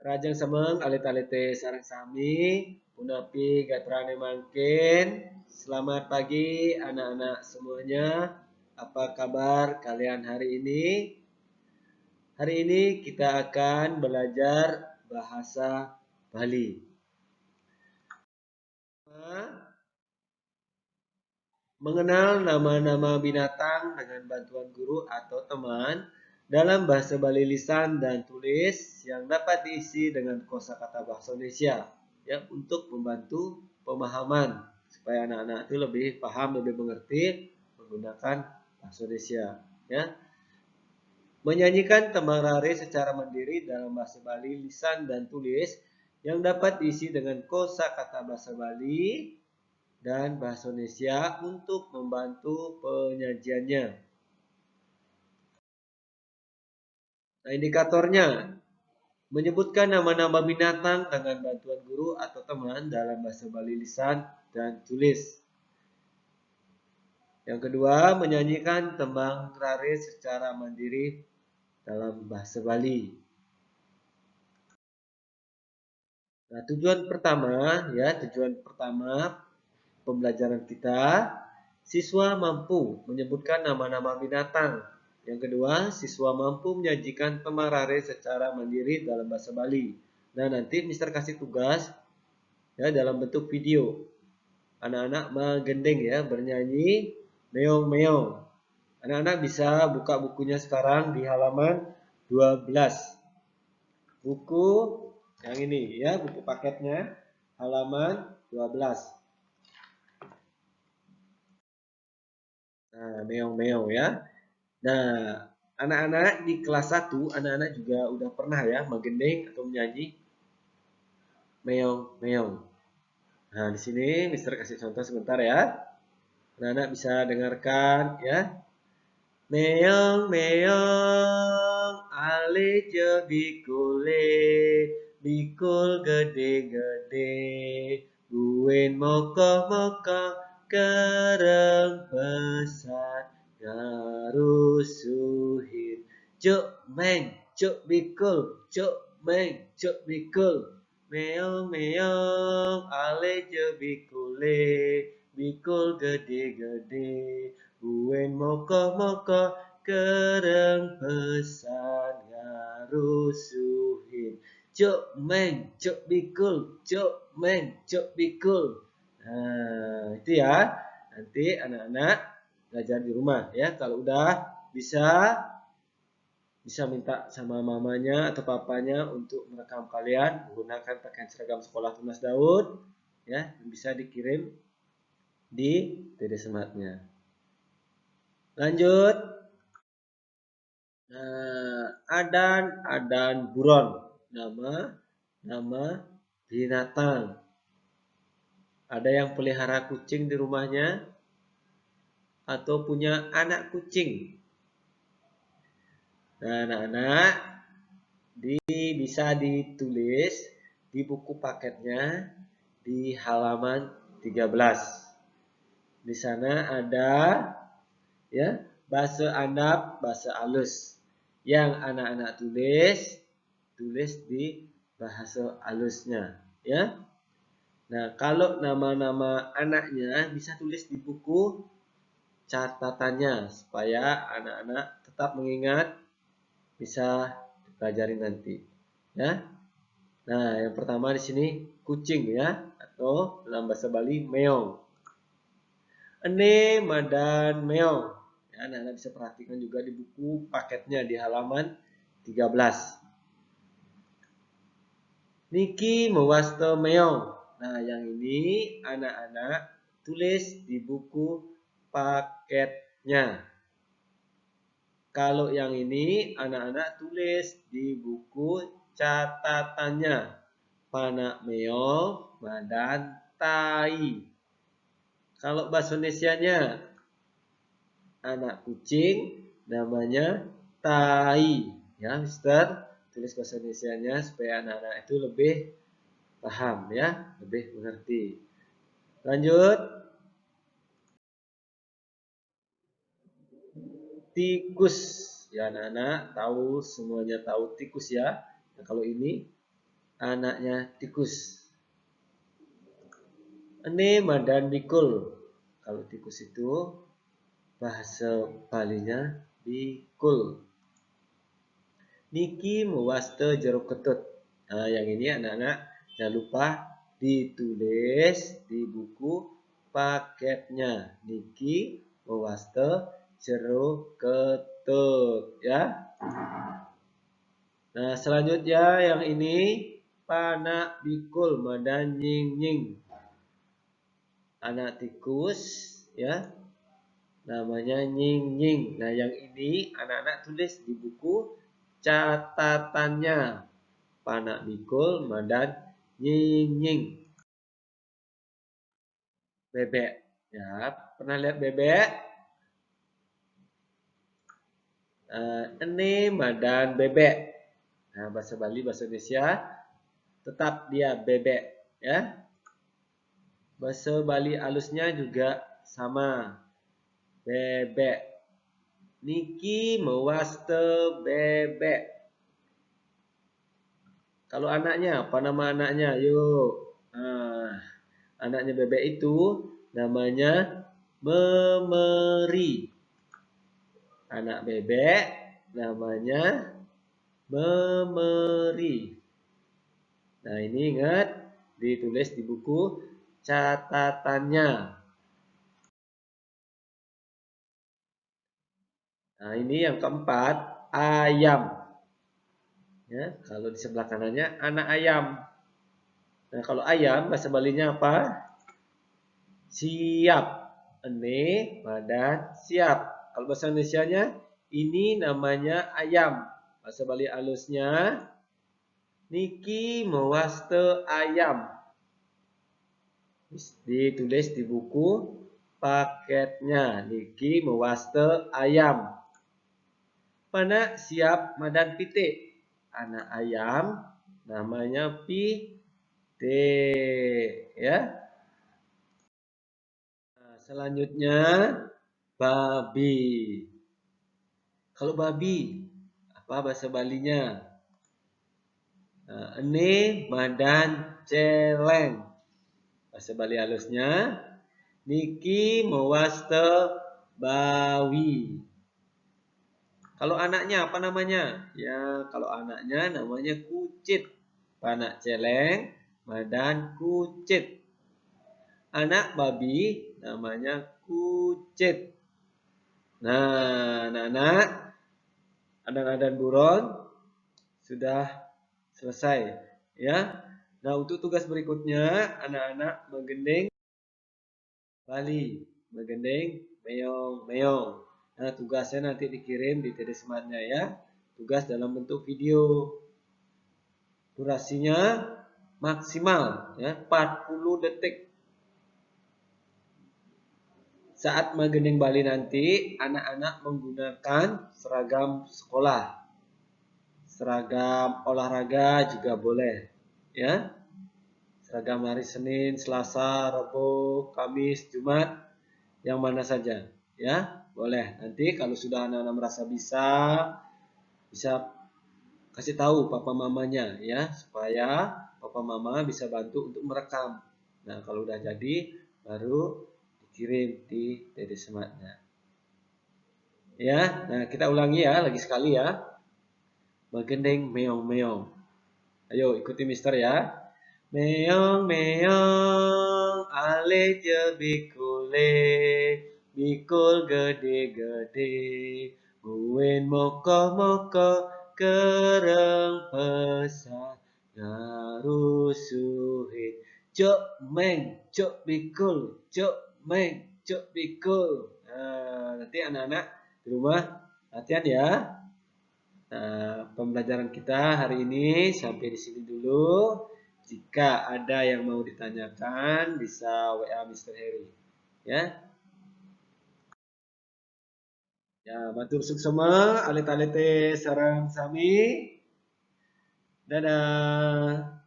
Rajang semeng alit-alite sareng sami punapi gatrane mangkin. Selamat pagi anak-anak semuanya. Apa kabar kalian hari ini? Hari ini kita akan belajar bahasa Bali. Mengenal nama-nama binatang dengan bantuan guru atau teman dalam bahasa Bali lisan dan tulis yang dapat diisi dengan kosakata bahasa Indonesia, ya, untuk membantu pemahaman supaya anak-anak itu lebih paham, lebih mengerti menggunakan bahasa Indonesia, ya. Menyanyikan tembang rare secara mandiri dalam bahasa Bali lisan dan tulis yang dapat diisi dengan kosakata bahasa Bali dan bahasa Indonesia untuk membantu penyajiannya. Nah, indikatornya menyebutkan nama-nama binatang dengan bantuan guru atau teman dalam bahasa Bali lisan dan tulis. Yang kedua, menyanyikan tembang rare secara mandiri dalam bahasa Bali. Nah, tujuan pertama pembelajaran kita, siswa mampu menyebutkan nama-nama binatang. Yang kedua, siswa mampu menyajikan tembang rare secara mandiri dalam bahasa Bali. Nah, nanti Mister kasih tugas ya dalam bentuk video. Anak-anak menggendeng ya, bernyanyi meong-meong. Anak-anak bisa buka bukunya sekarang di halaman 12. Buku yang ini ya, buku paketnya halaman 12. Nah, meong-meong ya. Nah, anak-anak di kelas 1, anak-anak juga udah pernah ya menggendeng atau menyanyi meong-meong. Nah, di sini Mister kasih contoh sebentar ya. Anak-anak bisa dengarkan ya. Meong-meong, ale je bikule, bikul gede-gede, buin mokoh-mokoh, kereng besar, ngarusuhin. Cuk meng, cuk bikul, cuk meng, cuk bikul. Meong-meong, ale je bikule, bikul gede-gede, buin mokoh-mokoh, kereng besar, ngarusuhin. Cuk meng, cuk bikul, cuk meng, cuk bikul. Nah, itu ya. Nanti anak-anak belajar di rumah ya. Kalau udah bisa minta sama mamanya atau papanya untuk merekam kalian menggunakan pakaian seragam sekolah Tunas Daud ya, bisa dikirim di TD Sematnya. Lanjut. Nah, adan buron, nama binatang. Ada yang pelihara kucing di rumahnya atau punya anak kucing. Nah, anak-anak bisa ditulis di buku paketnya di halaman 13. Di sana ada ya bahasa andap, bahasa alus. Yang anak-anak tulis di bahasa alusnya ya. Nah, kalau nama-nama anaknya bisa tulis di buku catatannya supaya anak-anak tetap mengingat, bisa dipelajari nanti ya. Nah, yang pertama di sini kucing ya, atau dalam bahasa Bali meong. Ene madan meong. Ya, anak-anak bisa perhatikan juga di buku paketnya di halaman 13. Niki mewasto meong. Nah, yang ini anak-anak tulis di buku paketnya. Kalau yang ini anak-anak tulis di buku catatannya. Panak meong, madan tai. Kalau bahasa Indonesianya, anak kucing namanya tai. Ya, Mister tulis bahasa Indonesianya supaya anak-anak itu lebih paham ya, lebih mengerti. Lanjut. Tikus. Ya, anak-anak tahu, semuanya tahu tikus ya. Nah, kalau ini anaknya tikus. Ene madan bikul. Kalau tikus itu bahasa Balinya bikul. Niki mewaste jeruk ketut. Nah, yang ini anak-anak jangan lupa ditulis di buku paketnya. Niki mewaste jeruk ketut, ya. Nah, selanjutnya yang ini panak bikul madan nying nying. Anak tikus, ya, namanya nying nying. Nah, yang ini anak-anak tulis di buku catatannya. Panak bikul madan nying nying. Bebek, ya, pernah lihat bebek? Ini madan bebek. Nah, bahasa Bali, bahasa Indonesia tetap dia bebek, ya. Bahasa Bali alusnya juga sama, bebek. Niki mewaste bebek. Kalau anaknya, apa nama anaknya? Yuk. Nah, anaknya bebek itu namanya memeri. Anak bebek namanya memeri. Nah, ini ingat ditulis di buku catatannya. Nah, ini yang keempat, ayam. Ya, kalau di sebelah kanannya anak ayam. Nah, kalau ayam bahasa Balinya apa? Siap. Ene badan siap. Kalau bahasa Indonesianya ini namanya ayam. Bahasa Bali alusnya niki mewaste ayam. Ditulis di buku paketnya. Niki mewaste ayam. Panak siap madan pitik. Anak ayam namanya pitik, ya. Nah, selanjutnya babi. Kalau babi apa bahasa Balinya? Nah, ini madan celeng. Bahasa Bali halusnya niki mewaste bawi. Kalau anaknya apa namanya? Ya, kalau anaknya namanya kucit. Panak celeng, madan kucit. Anak babi namanya kucit. Nah, anak-anak, adan-adan buron sudah selesai, ya. Nah, untuk tugas berikutnya, anak-anak menggending Bali, menggending meong-meong. Nah, tugasnya nanti dikirim di TD Smartnya, ya. Tugas dalam bentuk video. Durasinya maksimal, ya, 40 detik. Saat menggending Bali nanti, anak-anak menggunakan seragam sekolah. Seragam olahraga juga boleh, ya. Seragam hari Senin, Selasa, Rabu, Kamis, Jumat, yang mana saja, ya, boleh. Nanti kalau sudah anak-anak merasa bisa kasih tahu papa mamanya, ya, supaya papa mama bisa bantu untuk merekam. Nah, kalau udah jadi baru dikirim di TD Smartnya, ya. Nah, kita ulangi ya, lagi sekali ya. Menggending meong-meong. Ayo ikuti Mister, ya. Meong meong ale je bikule, bikul gede-gede, nguen moko-moko kereng pesat ngarusuhin. Cok meng, cok bikul, cok meng, cok bikul. Nah, nanti anak-anak di rumah latihan, ya. Nah, pembelajaran kita hari ini sampai di sini dulu. Jika ada yang mau ditanyakan, bisa WA Mr. Harry. Ya, ya, matur suksema, alit-alite sarang sami. Dadah.